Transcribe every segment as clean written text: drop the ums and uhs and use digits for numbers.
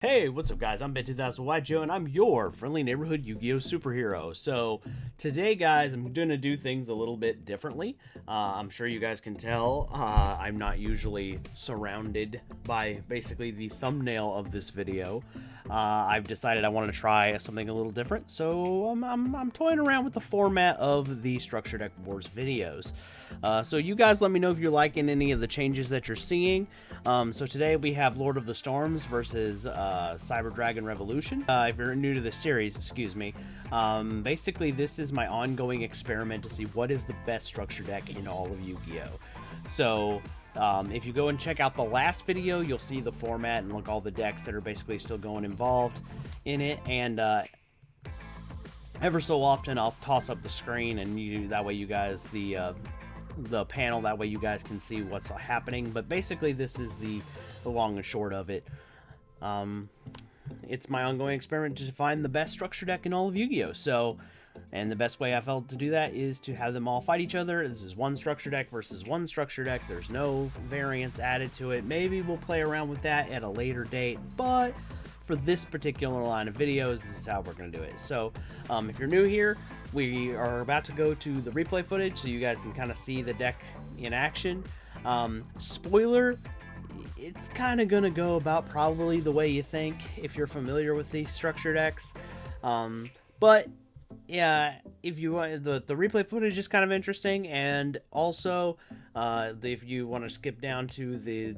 Hey, what's up, guys? I'm Ben2000 yugioh, and I'm your friendly neighborhood Yu-Gi-Oh superhero. So today, guys, I'm gonna do things a little bit differently. I'm sure you guys can tell I'm not usually surrounded by basically the thumbnail of this video. I've decided I wanted to try something a little different, so I'm toying around with the format of the Structure Deck Wars videos. So you guys let me know if you're liking any of the changes that you're seeing. So today we have Lord of the Storms versus Cyber Dragon Revolution. If you're new to the series, excuse me, basically this is my ongoing experiment to see what is the best structure deck in all of Yu-Gi-Oh! So if you go and check out the last video, you'll see the format and look all the decks that are basically still going involved in it. And ever so often I'll toss up the screen, and that way you guys the panel, that way you guys can see what's happening. But basically this is the long and short of it. It's my ongoing experiment to find the best structure deck in all of Yu-Gi-Oh! So, and the best way I felt to do that is to have them all fight each other. This is one structure deck versus one structure deck. There's no variants added to it. Maybe we'll play around with that at a later date, but for this particular line of videos, this is how we're going to do it. So if you're new here, we are about to go to the replay footage so you guys can kind of see the deck in action. Spoiler, it's kind of going to go about probably the way you think if you're familiar with these structure decks. But yeah, if you want, the replay footage is kind of interesting, and also if you want to skip down to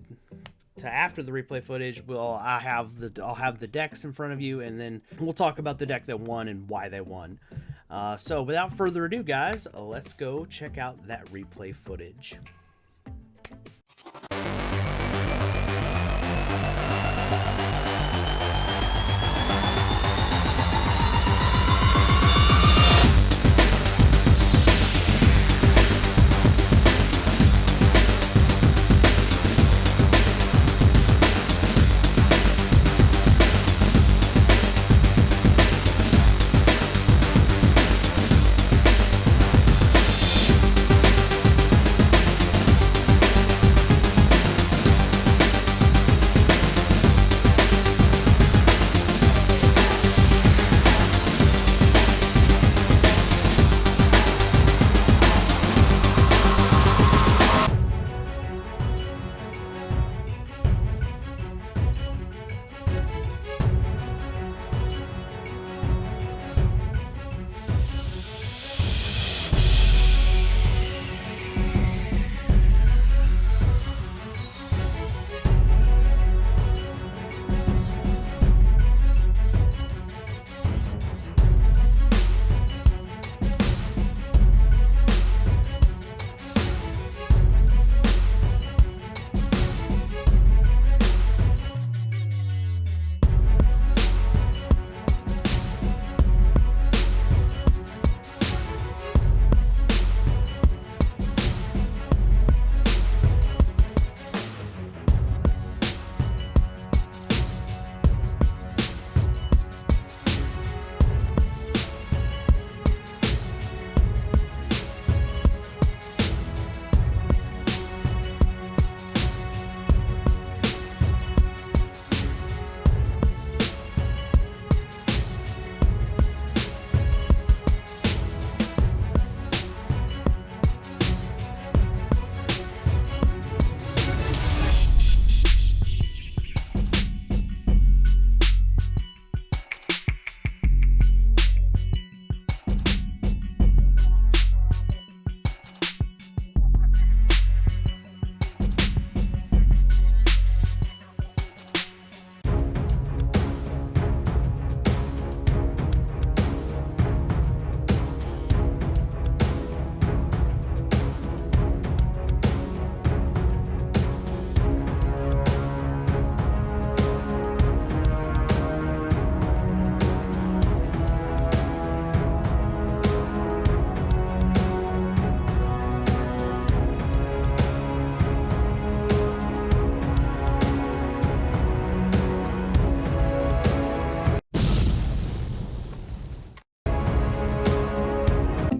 after the replay footage, I'll have the decks in front of you, and then we'll talk about the deck that won and why they won. So without further ado, guys, let's go check out that replay footage.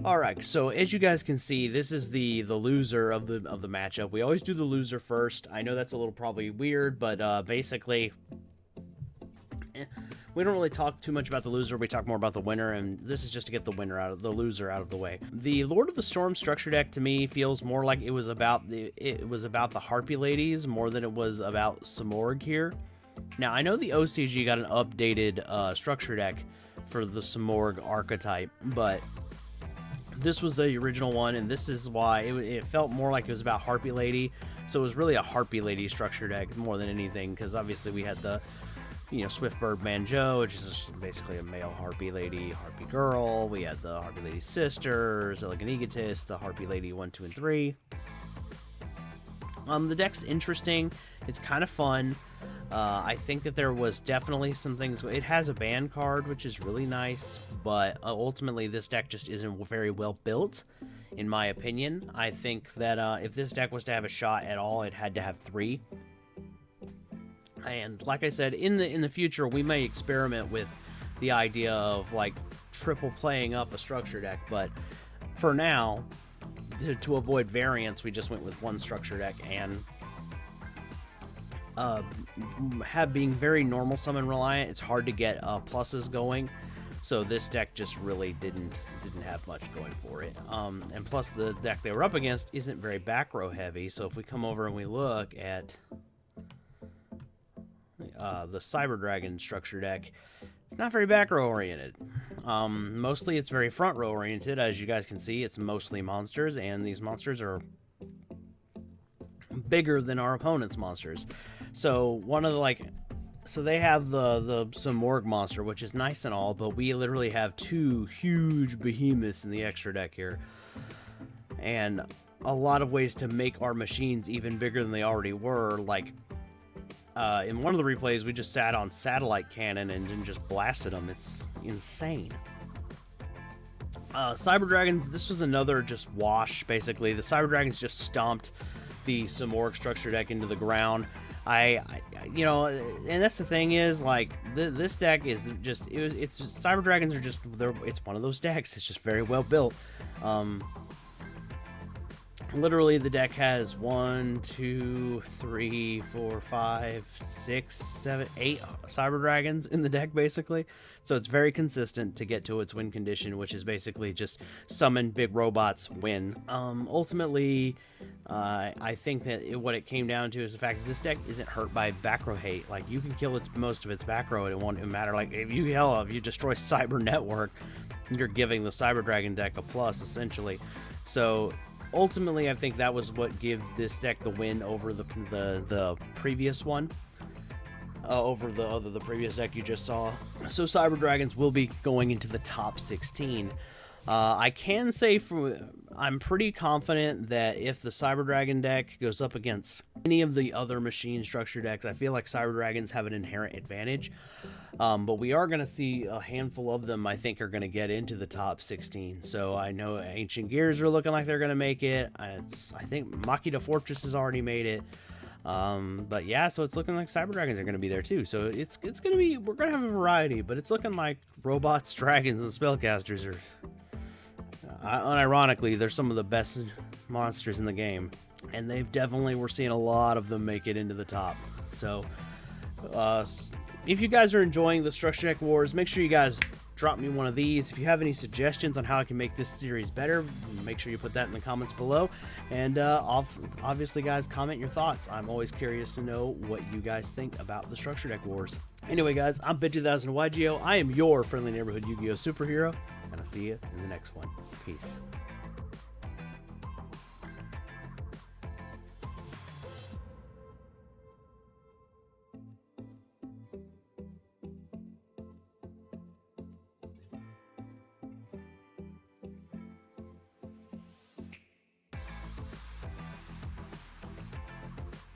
Alright, so as you guys can see, this is the loser of the matchup. We always do the loser first. I know that's a little probably weird, but basically we don't really talk too much about the loser. We talk more about the winner, and this is just to get the loser out of the way. The Lord of the Storm structure deck to me feels more like it was about the Harpy Ladies more than it was about Simorgh here. Now I know the OCG got an updated structure deck for the Simorgh archetype, but this was the original one, and this is why it felt more like it was about Harpy Lady. So it was really a Harpy Lady structure deck more than anything, because obviously we had the, Swiftbird Manjo, which is just basically a male Harpy Lady, Harpy Girl. We had the Harpy Lady Sisters, Elegant Egotist, the Harpy Lady 1, 2, and 3. The deck's interesting. It's kind of fun. I think that there was definitely some things. It has a ban card, which is really nice, but ultimately this deck just isn't very well built, in my opinion. I think that if this deck was to have a shot at all, it had to have 3. And like I said, in the future, we may experiment with the idea of like triple playing up a structure deck, but for now, to avoid variance, we just went with 1 structure deck, and being very normal summon reliant, it's hard to get pluses going, so this deck just really didn't have much going for it. And plus the deck they were up against isn't very back row heavy, so if we come over and we look at the Cyber Dragon structure deck, it's not very back row oriented. Mostly it's very front row oriented. As you guys can see, it's mostly monsters, and these monsters are bigger than our opponent's monsters. So so they have the Simorgh monster, which is nice and all, but we literally have 2 huge behemoths in the extra deck here, and a lot of ways to make our machines even bigger than they already were. Like in one of the replays, we just sat on satellite cannon and just blasted them. It's insane. Cyber Dragons, this was another just wash, basically. The Cyber Dragons just stomped the Simorgh structure deck into the ground. And that's the thing is, like, this deck is just, it's just, Cyber Dragons are just, it's one of those decks. It's just very well built. Literally, the deck has 1, 2, 3, 4, 5, 6, 7, 8 Cyber Dragons in the deck, basically. So it's very consistent to get to its win condition, which is basically just summon big robots, win. Ultimately, I think that what it came down to is the fact that this deck isn't hurt by back row hate. Like, you can kill most of its back row, and it won't matter. Like, if you destroy Cyber Network, you're giving the Cyber Dragon deck a plus, essentially. So ultimately, I think that was what gives this deck the win over the previous one, over the previous deck you just saw. So Cyber Dragons will be going into the top 16. I can say I'm pretty confident that if the Cyber Dragon deck goes up against any of the other machine structure decks, I feel like Cyber Dragons have an inherent advantage. But we are going to see a handful of them, I think, are going to get into the top 16. So I know Ancient Gears are looking like they're going to make it. I think Makita Fortress has already made it. But yeah, so it's looking like Cyber Dragons are going to be there too. So it's going to be, we're going to have a variety, but it's looking like robots, dragons, and spellcasters are, unironically, they're some of the best monsters in the game. And we're seeing a lot of them make it into the top. So, if you guys are enjoying the Structure Deck Wars, make sure you guys drop me one of these. If you have any suggestions on how I can make this series better, make sure you put that in the comments below. And obviously, guys, comment your thoughts. I'm always curious to know what you guys think about the Structure Deck Wars. Anyway, guys, I'm Bit2000 YGO. I am your friendly neighborhood Yu-Gi-Oh superhero, and I'll see you in the next one. Peace.